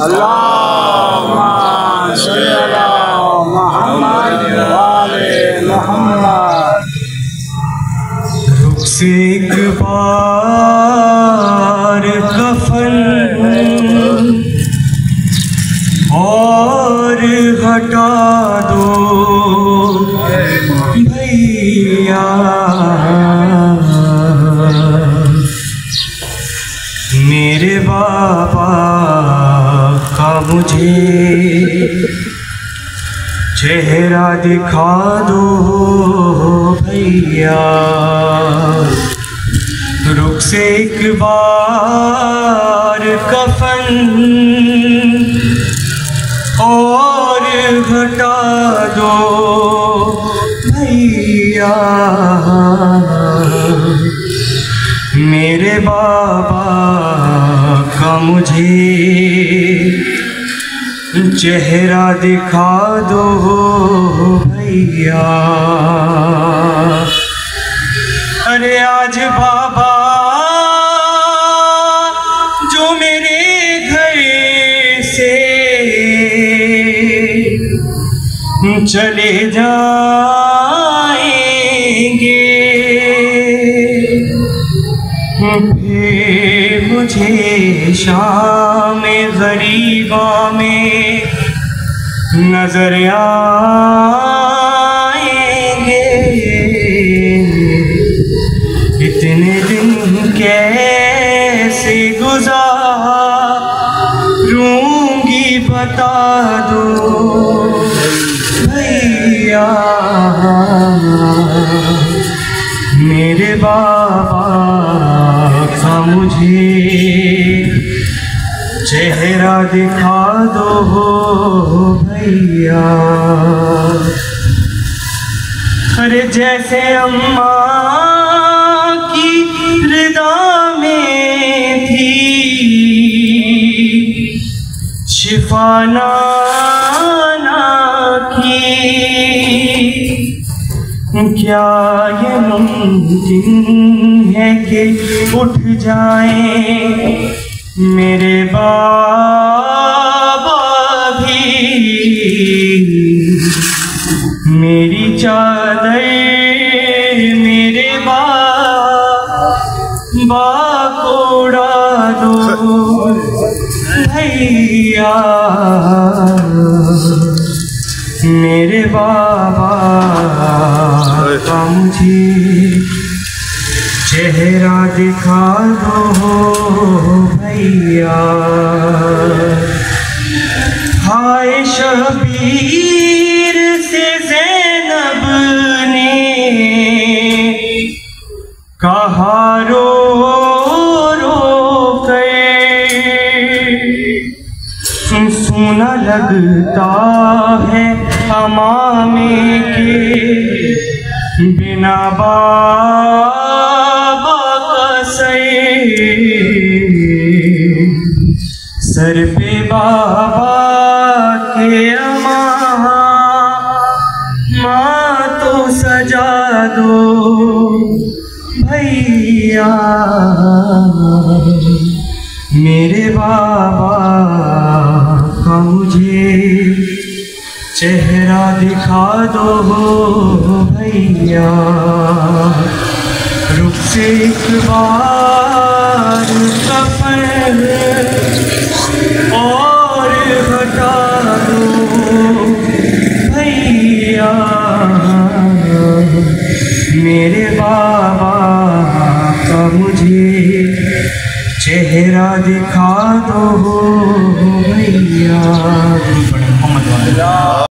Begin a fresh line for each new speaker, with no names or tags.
अल्लाहुम्मा सल्ली अला मुहम्मद व आले मुहम्मद।
रुख से एक बार कफन और हटा दो भैया, मेरे बाबा का मुझे चेहरा दिखा दो भैया। रुख से एक बार कफन और हटा दो भैया, मेरे बाबा का मुझे चेहरा दिखा दो भैया। अरे आज बाबा जो मेरे घर से चले जाएंगे, फिर मुझे शाम गरीबा में नजर आएंगे। इतने दिन कैसे गुजारूंगी बता दो भैया, मेरे बाबा का मुझे चेहरा दिखा दो भैया। अरे जैसे अम्मा की रिदा में थी शिफा नाना की, क्या ये मुमकिन है कि उठ जाए मेरे बाबा भी, मेरी चादर मेरे बाबा को उड़ा दो भैया, मेरे बाबा का मुझे चेहरा दिखा दो भैया। हाय शबीर से ज़ैनब ने कहा रो रो कर, सुना लगता है अमामे के बिना बाबा का सर पे बाबा के माँ तो सजा दो भैया, मेरे बाबा का मुझे चेहरा दिखा दो भैया। रुख से एक बार कफन और हटा दो भैया, मेरे बाबा का मुझे चेहरा दिखा दो भैया।